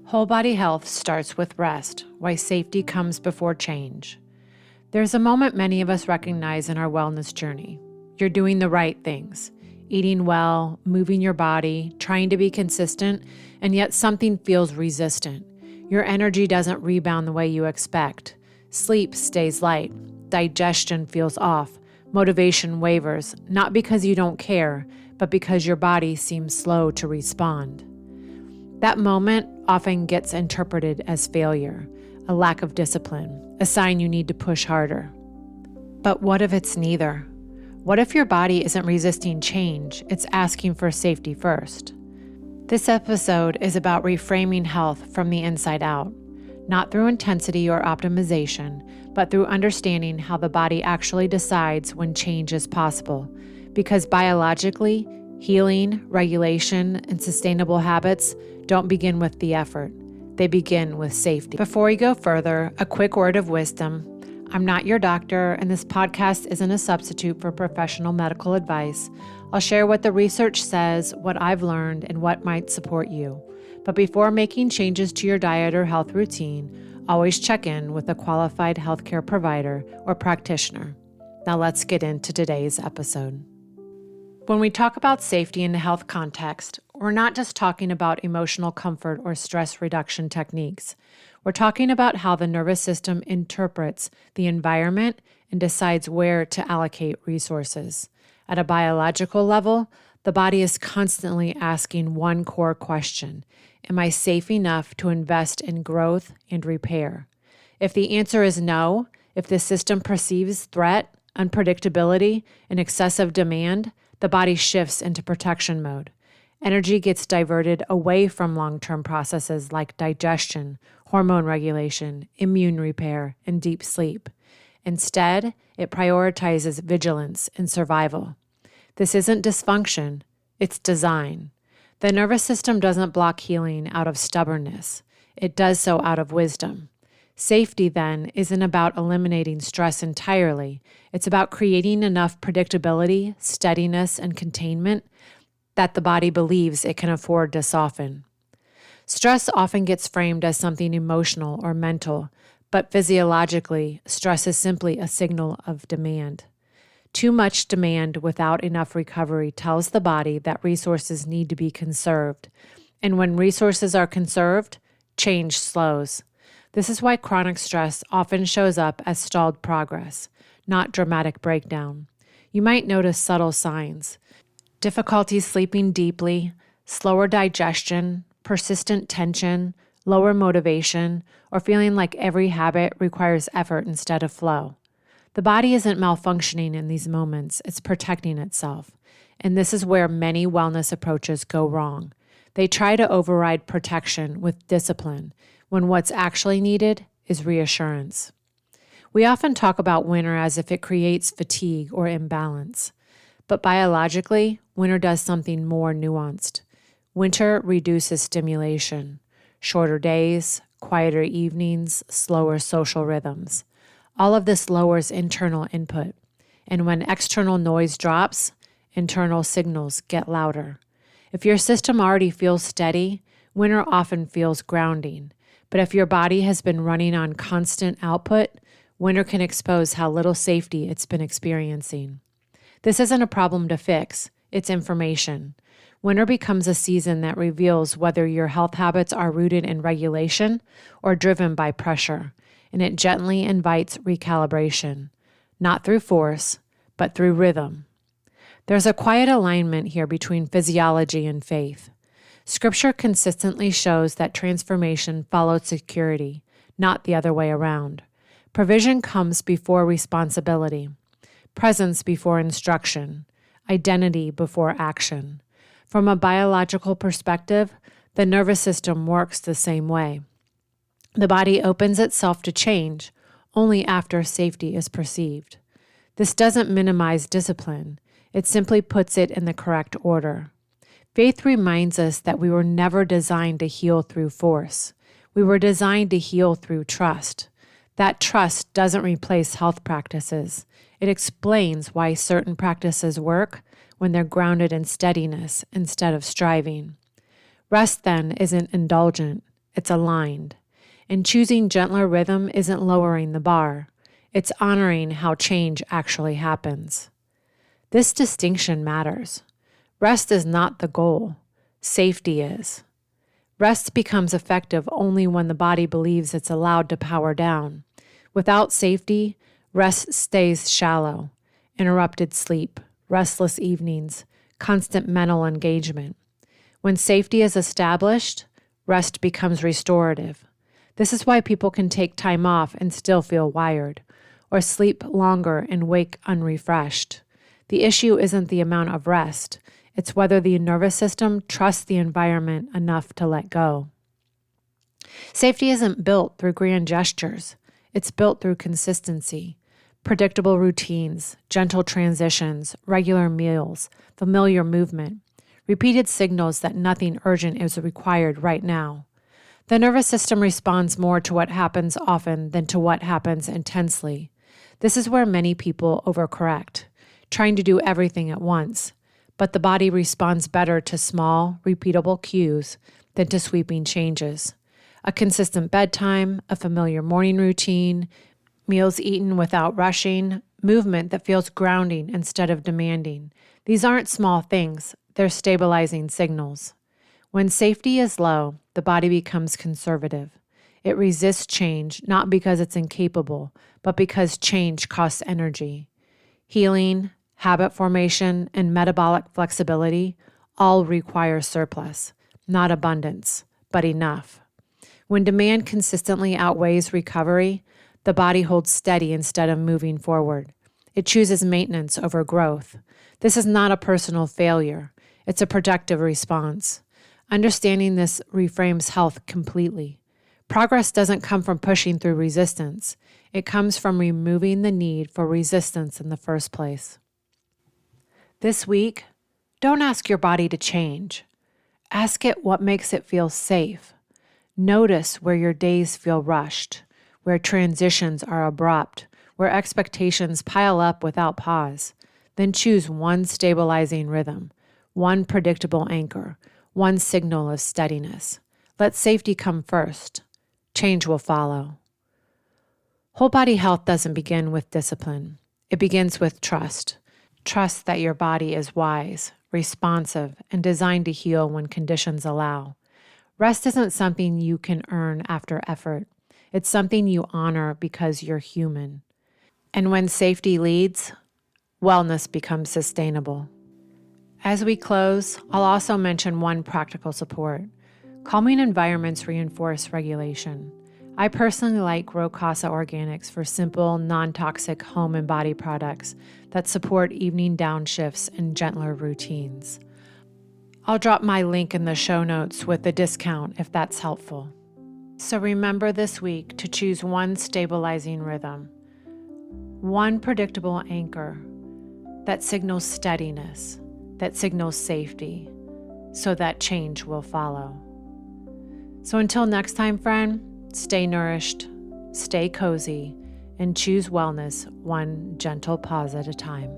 Whole body health starts with rest, why safety comes before change. There's a moment many of us recognize in our wellness journey. You're doing the right things, eating well, moving your body, trying to be consistent, and yet something feels resistant. Your energy doesn't rebound the way you expect. Sleep stays light. Digestion feels off. Motivation wavers, not because you don't care, but because your body seems slow to respond. That moment often gets interpreted as failure, a lack of discipline, a sign you need to push harder. But what if it's neither? What if your body isn't resisting change, it's asking for safety first? This episode is about reframing health from the inside out, not through intensity or optimization, but through understanding how the body actually decides when change is possible. Because biologically, healing, regulation, and sustainable habits don't begin with the effort. They begin with safety. Before we go further, a quick word of wisdom. I'm not your doctor, and this podcast isn't a substitute for professional medical advice. I'll share what the research says, what I've learned, and what might support you. But before making changes to your diet or health routine, always check in with a qualified healthcare provider or practitioner. Now let's get into today's episode. When we talk about safety in the health context, we're not just talking about emotional comfort or stress reduction techniques. We're talking about how the nervous system interprets the environment and decides where to allocate resources. At a biological level, the body is constantly asking one core question: am I safe enough to invest in growth and repair? If the answer is no, if the system perceives threat, unpredictability, and excessive demand, the body shifts into protection mode. Energy gets diverted away from long-term processes like digestion, hormone regulation, immune repair, and deep sleep. Instead, it prioritizes vigilance and survival. This isn't dysfunction, it's design. The nervous system doesn't block healing out of stubbornness. It does so out of wisdom. Safety, then, isn't about eliminating stress entirely. It's about creating enough predictability, steadiness, and containment that the body believes it can afford to soften. Stress often gets framed as something emotional or mental, but physiologically, stress is simply a signal of demand. Too much demand without enough recovery tells the body that resources need to be conserved. And when resources are conserved, change slows. This is why chronic stress often shows up as stalled progress, not dramatic breakdown. You might notice subtle signs: difficulty sleeping deeply, slower digestion, persistent tension, lower motivation, or feeling like every habit requires effort instead of flow. The body isn't malfunctioning in these moments, it's protecting itself. And this is where many wellness approaches go wrong. They try to override protection with discipline, when what's actually needed is reassurance. We often talk about winter as if it creates fatigue or imbalance. But biologically, winter does something more nuanced. Winter reduces stimulation, shorter days, quieter evenings, slower social rhythms. All of this lowers internal input. And when external noise drops, internal signals get louder. If your system already feels steady, winter often feels grounding. But if your body has been running on constant output, winter can expose how little safety it's been experiencing. This isn't a problem to fix, it's information. Winter becomes a season that reveals whether your health habits are rooted in regulation or driven by pressure, and it gently invites recalibration, not through force, but through rhythm. There's a quiet alignment here between physiology and faith. Scripture consistently shows that transformation follows security, not the other way around. Provision comes before responsibility, presence before instruction, identity before action. From a biological perspective, the nervous system works the same way. The body opens itself to change only after safety is perceived. This doesn't minimize discipline, it simply puts it in the correct order. Faith reminds us that we were never designed to heal through force. We were designed to heal through trust. That trust doesn't replace health practices. It explains why certain practices work when they're grounded in steadiness instead of striving. Rest, then, isn't indulgent. it's aligned. And choosing gentler rhythm isn't lowering the bar, it's honoring how change actually happens. This distinction matters. Rest is not the goal, safety is. Rest becomes effective only when the body believes it's allowed to power down. Without safety, rest stays shallow. Interrupted sleep, restless evenings, constant mental engagement. When safety is established, rest becomes restorative. This is why people can take time off and still feel wired, or sleep longer and wake unrefreshed. The issue isn't the amount of rest, it's whether the nervous system trusts the environment enough to let go. Safety isn't built through grand gestures, it's built through consistency. Predictable routines, gentle transitions, regular meals, familiar movement, repeated signals that nothing urgent is required right now. The nervous system responds more to what happens often than to what happens intensely. This is where many people overcorrect, trying to do everything at once, but the body responds better to small, repeatable cues than to sweeping changes. A consistent bedtime, a familiar morning routine, meals eaten without rushing, movement that feels grounding instead of demanding. These aren't small things, they're stabilizing signals. When safety is low, the body becomes conservative. It resists change, not because it's incapable, but because change costs energy. Healing, habit formation, and metabolic flexibility all require surplus, not abundance, but enough. When demand consistently outweighs recovery, the body holds steady instead of moving forward. It chooses maintenance over growth. This is not a personal failure. It's a productive response. Understanding this reframes health completely. Progress doesn't come from pushing through resistance. It comes from removing the need for resistance in the first place. This week, don't ask your body to change. Ask it what makes it feel safe. Notice where your days feel rushed, where transitions are abrupt, where expectations pile up without pause. Then choose one stabilizing rhythm, one predictable anchor, one signal of steadiness. Let safety come first. Change will follow. Whole body health doesn't begin with discipline. It begins with trust. Trust that your body is wise, responsive, and designed to heal when conditions allow. Rest isn't something you can earn after effort. It's something you honor because you're human. And when safety leads, wellness becomes sustainable. As we close, I'll also mention one practical support. Calming environments reinforce regulation. I personally like Grow Casa Organics for simple, non-toxic home and body products that support evening downshifts and gentler routines. I'll drop my link in the show notes with a discount if that's helpful. So remember this week to choose one stabilizing rhythm, one predictable anchor that signals steadiness, that signals safety, so that change will follow. So until next time, friend, stay nourished, stay cozy, and choose wellness one gentle pause at a time.